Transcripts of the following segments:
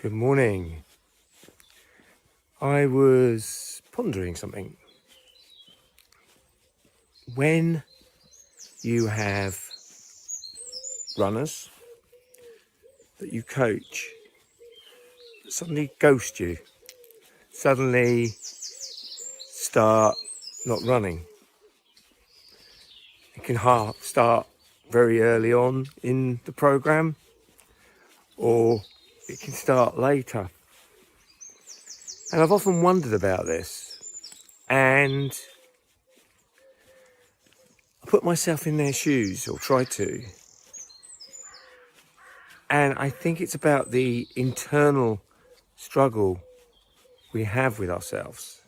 Good morning. I was pondering something. When you have runners that you coach that suddenly ghost you, suddenly start not running, it can start very early on in the program, or it can start later. And I've often wondered about this, and I put myself in their shoes, or try to, and I think it's about the internal struggle we have with ourselves,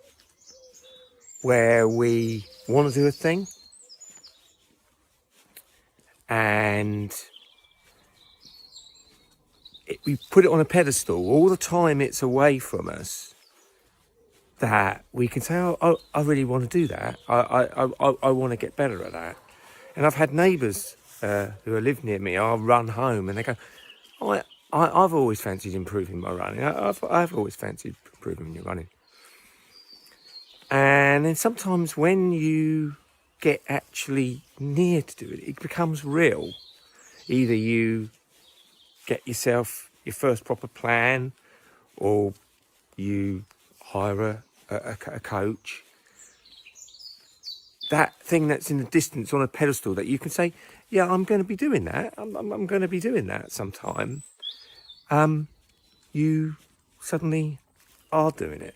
where we want to do a thing and we put it on a pedestal. All the time it's away from us, that we can say, oh, I really want to do that. I want to get better at that. And I've had neighbours who live near me, I'll run home and they go, I've always fancied improving my running. I've always fancied improving your running. And then sometimes when you get actually near to do it, it becomes real. Either you get yourself your first proper plan, or you hire a coach. That thing that's in the distance on a pedestal that you can say, yeah, I'm going to be doing that. I'm going to be doing that sometime. You suddenly are doing it.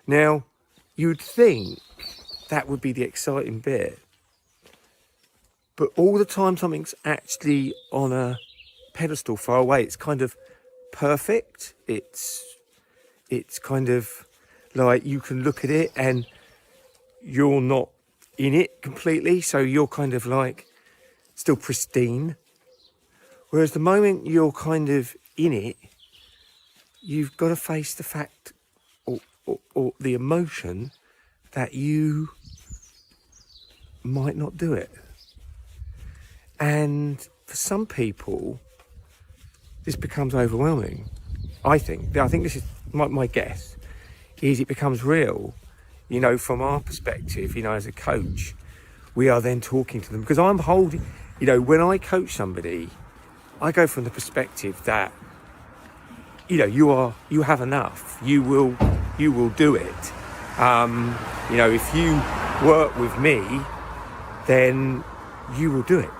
Now, you'd think that would be the exciting bit. But all the time something's actually on a pedestal far away, it's kind of perfect. It's kind of like you can look at it and you're not in it completely. So you're kind of like still pristine. Whereas the moment you're kind of in it, you've got to face the fact or the emotion that you might not do it. And for some people, this becomes overwhelming. I think this is my guess, is it becomes real. You know, from our perspective, you know, as a coach, we are then talking to them, because I'm holding, you know, when I coach somebody, I go from the perspective that, you know, you have enough. You will do it. You know, if you work with me, then you will do it.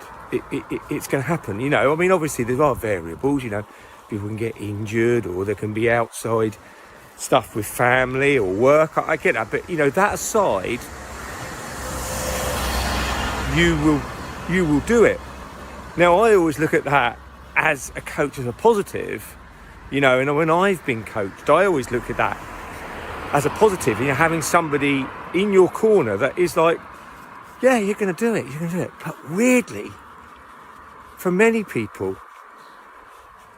It's going to happen. You know, I mean, obviously there are variables. You know, people can get injured, or there can be outside stuff with family or work. I get that, but you know, that aside, you will do it. Now, I always look at that as a coach as a positive. You know, and when I've been coached, I always look at that as a positive. You know, having somebody in your corner that is like, yeah, you're going to do it. You're going to do it. But weirdly, for many people,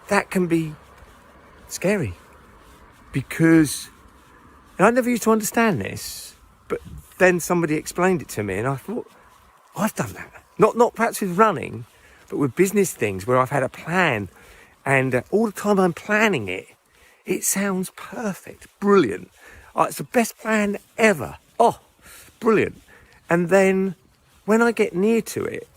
that can be scary, because, and I never used to understand this, but then somebody explained it to me, and I thought, I've done that. Not perhaps with running, but with business things where I've had a plan. And all the time I'm planning it, it sounds perfect, brilliant. Oh, it's the best plan ever. Oh, brilliant. And then when I get near to it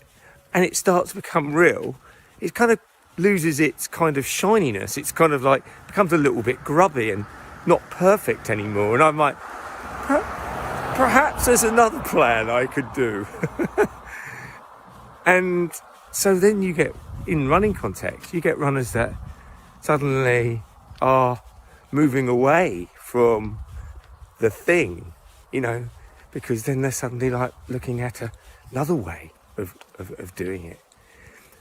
and it starts to become real, it kind of loses its kind of shininess. It's kind of like, becomes a little bit grubby and not perfect anymore. And I'm like, perhaps there's another plan I could do. And so then you get, in running context, you get runners that suddenly are moving away from the thing, you know, because then they're suddenly like looking at another way of doing it.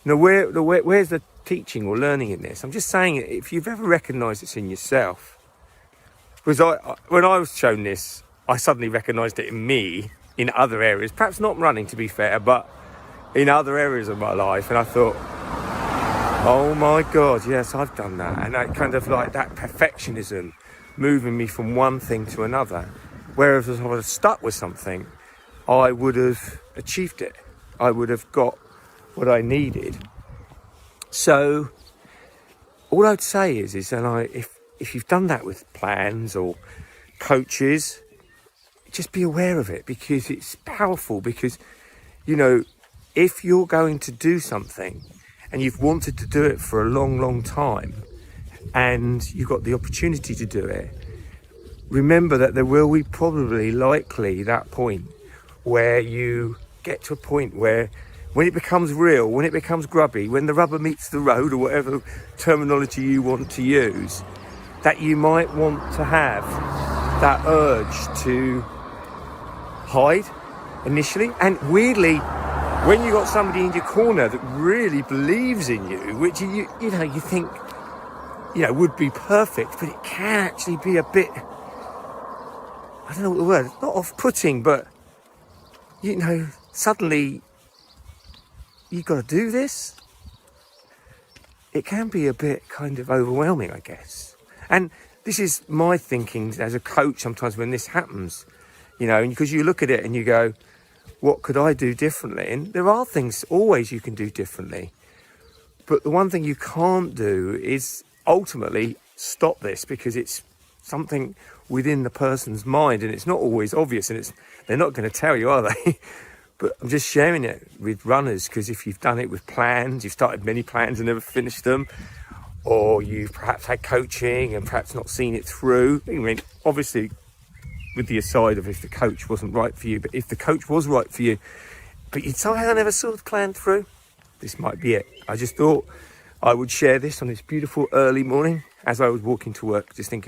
Now, where's the teaching or learning in this? I'm just saying, if you've ever recognised it's in yourself, because when I was shown this, I suddenly recognised it in me in other areas, perhaps not running, to be fair, but in other areas of my life, and I thought, oh my God, yes, I've done that. And that kind of like that perfectionism moving me from one thing to another. Whereas if I was stuck with something, I would have achieved it. I would have got what I needed. So all I'd say is if you've done that with plans or coaches, just be aware of it, because it's powerful. Because, you know, if you're going to do something and you've wanted to do it for a long, long time and you've got the opportunity to do it, remember that there will be probably likely that point where you get to a point where when it becomes real, when it becomes grubby, when the rubber meets the road, or whatever terminology you want to use, that you might want to have that urge to hide initially. And weirdly, when you got somebody in your corner that really believes in you, which you think, would be perfect, but it can actually be a bit, I don't know what the word, not off-putting, but, suddenly you got to do this. It can be a bit kind of overwhelming, I guess. And this is my thinking as a coach sometimes when this happens, because you look at it and you go, what could I do differently? And there are things always you can do differently. But the one thing you can't do is ultimately stop this, because it's something within the person's mind and it's not always obvious, and they're not going to tell you, are they? But I'm just sharing it with runners, because if you've done it with plans, you've started many plans and never finished them, or you've perhaps had coaching and perhaps not seen it through. I mean, obviously, with the aside of if the coach wasn't right for you, but if the coach was right for you, but you somehow never saw the plan through, this might be it. I just thought I would share this on this beautiful early morning as I was walking to work, just thinking,